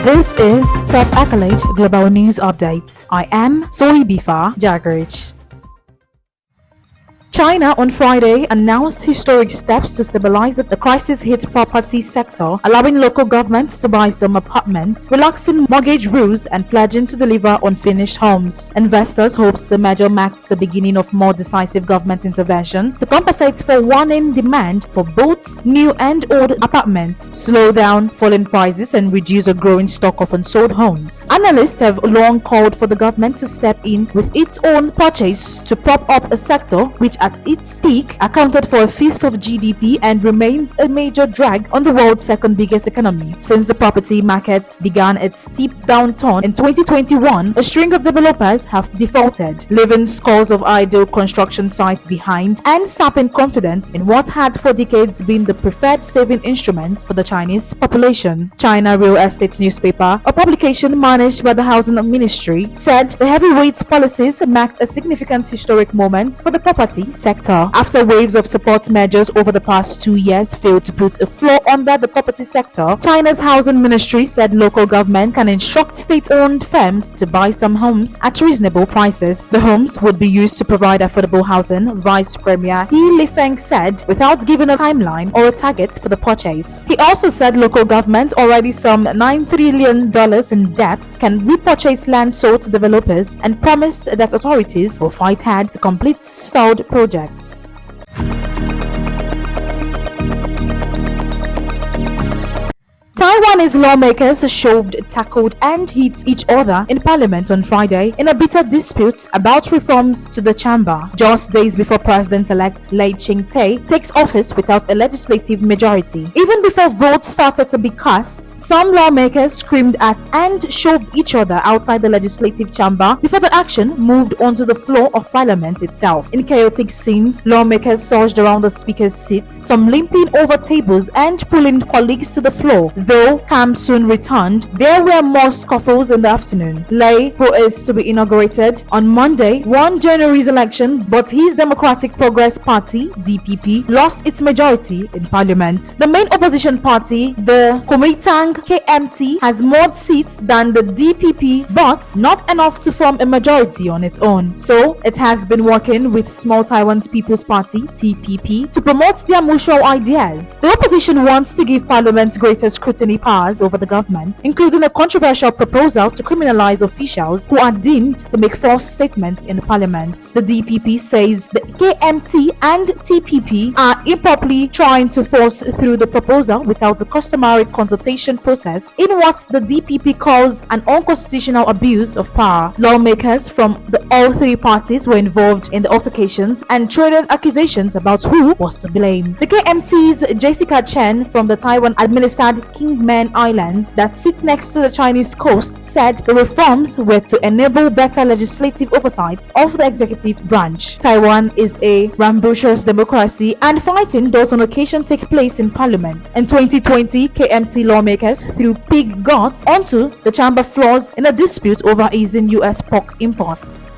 This is Top Accolade Global News Updates. I am Sohibifa Jagarich. China on Friday announced historic steps to stabilize the crisis-hit property sector, allowing local governments to buy some apartments, relaxing mortgage rules, and pledging to deliver unfinished homes. Investors hoped the measure marked the beginning of more decisive government intervention to compensate for waning demand for both new and old apartments, slow down falling prices, and reduce a growing stock of unsold homes. Analysts have long called for the government to step in with its own purchase to prop up a sector which at its peak accounted for a fifth of GDP and remains a major drag on the world's second biggest economy. Since the property market began its steep downturn in 2021, a string of developers have defaulted, leaving scores of idle construction sites behind and sapping confidence in what had for decades been the preferred saving instrument for the Chinese population. China Real Estate newspaper, a publication managed by the Housing Ministry, said the heavyweight policies marked a significant historic moment for the property sector after waves of support measures over the past 2 years failed to put a floor under the property sector. China's Housing Ministry said local government can instruct state-owned firms to buy some homes at reasonable prices. The homes would be used to provide affordable housing, Vice Premier He Lifeng said, without giving a timeline or a target for the purchase. He also said local government, already some $9 trillion in debt, can repurchase land sold to developers and promised that authorities will fight hard to complete stalled projects. Taiwanese lawmakers shoved, tackled, and hit each other in parliament on Friday in a bitter dispute about reforms to the chamber, just days before President-elect Lai Ching-te takes office without a legislative majority. Even before votes started to be cast, some lawmakers screamed at and shoved each other outside the legislative chamber before the action moved onto the floor of parliament itself. In chaotic scenes, lawmakers surged around the speaker's seat, some limping over tables and pulling colleagues to the floor. Though calm soon returned, there were more scuffles in the afternoon. Lai, who is to be inaugurated on Monday, won January's election, but his Democratic Progress Party (DPP) lost its majority in parliament. The main opposition party, the Kuomintang KMT, has more seats than the DPP, but not enough to form a majority on its own. So it has been working with Small Taiwan's People's Party (TPP) to promote their mutual ideas. The opposition wants to give parliament greater scrutiny powers over the government, including a controversial proposal to criminalize officials who are deemed to make false statements in parliament. The DPP says the KMT and TPP are improperly trying to force through the proposal without the customary consultation process in what the DPP calls an unconstitutional abuse of power. Lawmakers from all three parties were involved in the altercations and traded accusations about who was to blame. The KMT's Jessica Chen from the Taiwan-administered Kingman Islands that sit next to the Chinese coast said the reforms were to enable better legislative oversight of the executive branch. Taiwan is a rambunctious democracy and fighting does on occasion take place in parliament. In 2020, KMT lawmakers threw pig guts onto the chamber floors in a dispute over easing US pork imports.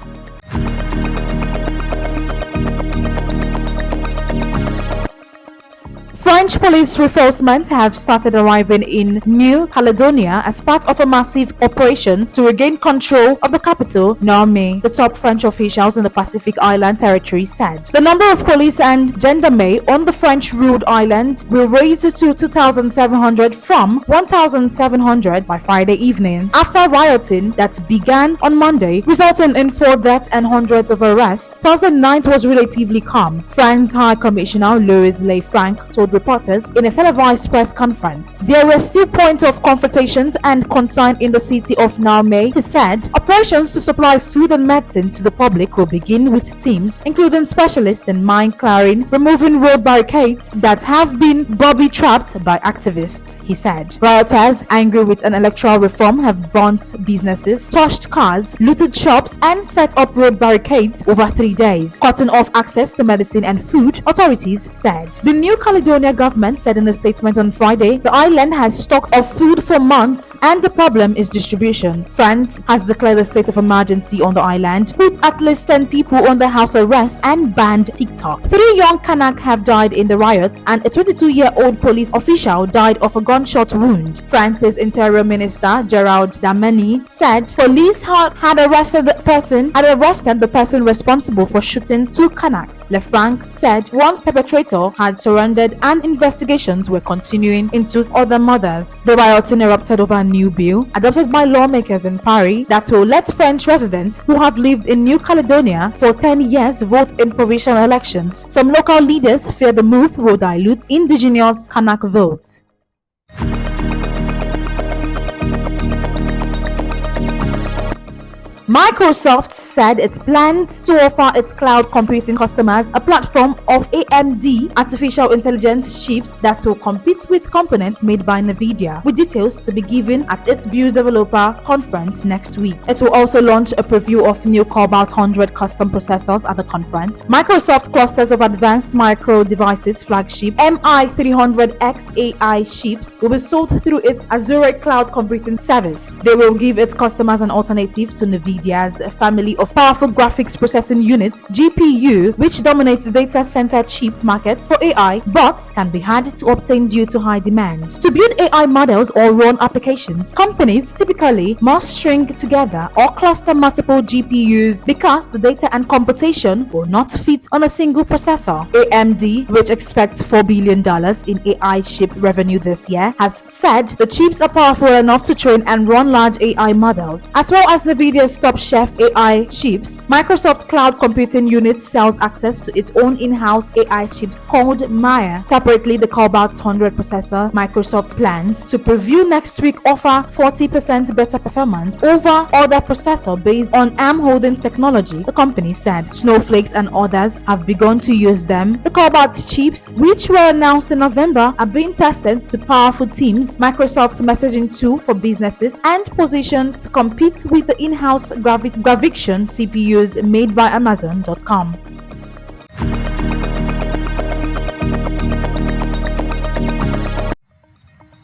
French police reinforcements have started arriving in New Caledonia as part of a massive operation to regain control of the capital, Niamey, the top French officials in the Pacific Island territory said. The number of police and gendarmes on the French ruled island will raise to 2,700 from 1,700 by Friday evening, after rioting that began on Monday, resulting in 4 deaths and hundreds of arrests. Thursday night was relatively calm. France High Commissioner Louis Lefranc told reporters in a televised press conference. There were still points of confrontations and concern in the city of Niamey. He said operations to supply food and medicines to the public will begin with teams, including specialists in mine clearing, removing road barricades that have been booby-trapped by activists, he said. Rioters, angry with an electoral reform, have burnt businesses, torched cars, looted shops, and set up road barricades over 3 days, cutting off access to medicine and food, authorities said. The New Caledonia government said in a statement on Friday the island has stocked of food for months and the problem is distribution. France has declared a state of emergency on the island, put at least 10 people under house arrest and banned TikTok. 3 young Kanak have died in the riots and a 22-year-old police official died of a gunshot wound. France's Interior Minister Gerald Dameney said police had arrested the person responsible for shooting 2 Kanaks. Lefranc said one perpetrator had surrendered and investigations were continuing into other murders. The rioting erupted over a new bill adopted by lawmakers in Paris that will let French residents who have lived in New Caledonia for 10 years vote in provincial elections. Some local leaders fear the move will dilute indigenous Kanak votes. Microsoft said it plans to offer its cloud computing customers a platform of AMD artificial intelligence chips that will compete with components made by Nvidia, with details to be given at its Build Developer Conference next week. It will also launch a preview of new Cobalt 100 custom processors at the conference. Microsoft's clusters of advanced micro devices flagship MI300X AI chips will be sold through its Azure cloud computing service. They will give its customers an alternative to Nvidia's family of powerful graphics processing units GPU, which dominates the data center chip market for AI but can be hard to obtain due to high demand. To build AI models or run applications, companies typically must string together or cluster multiple GPUs because the data and computation will not fit on a single processor. AMD, which expects $4 billion in AI chip revenue this year, has said the chips are powerful enough to train and run large AI models. As well as Nvidia's top-shelf AI chips, Microsoft Cloud Computing Unit sells access to its own in-house AI chips called Maya. Separately, the Cobalt 100 processor Microsoft plans to preview next week offer 40% better performance over other processor based on ARM Holdings technology, the company said. Snowflakes and others have begun to use them. The Cobalt chips, which were announced in November, are being tested to powerful teams, Microsoft messaging tool for businesses, and positioned to compete with the in-house Graviction CPUs made by Amazon.com.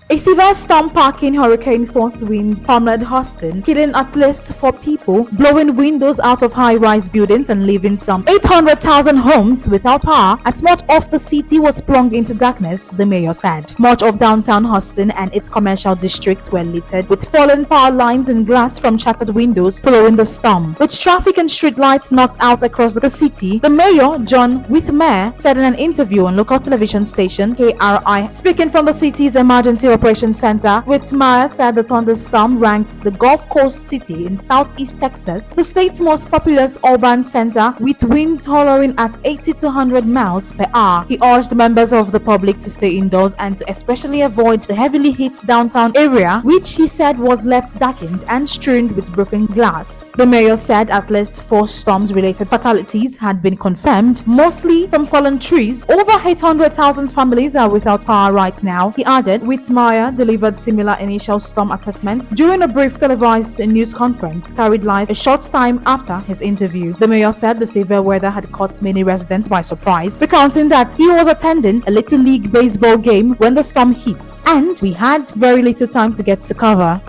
A severe storm packing hurricane-force winds pummeled Houston, killing at least 4 people, blowing windows out of high-rise buildings and leaving some 800,000 homes without power as much of the city was plunged into darkness, the mayor said. Much of downtown Houston and its commercial districts were littered with fallen power lines and glass from shattered windows following the storm. With traffic and street lights knocked out across the city, the mayor, John Whitmer, said in an interview on local television station KRI. Speaking from the city's emergency Operations Center, Whitmer said the thunderstorm ranked the Gulf Coast city in southeast Texas the state's most populous urban center, with winds hollering at 80 to 100 miles per hour. He urged members of the public to stay indoors and to especially avoid the heavily hit downtown area, which he said was left darkened and strewn with broken glass. The mayor said at least 4 storms-related fatalities had been confirmed, mostly from fallen trees. Over 800,000 families are without power right now, he added. Whitmer delivered similar initial storm assessments during a brief televised news conference carried live a short time after his interview. The mayor said the severe weather had caught many residents by surprise, recounting that he was attending a Little League baseball game when the storm hit, and we had very little time to get to cover.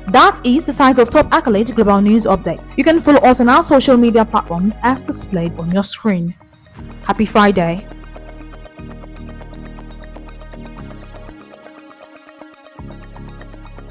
That is the size of Top Accolade Global News Update. You can follow us on our social media platforms as displayed on your screen. Happy Friday.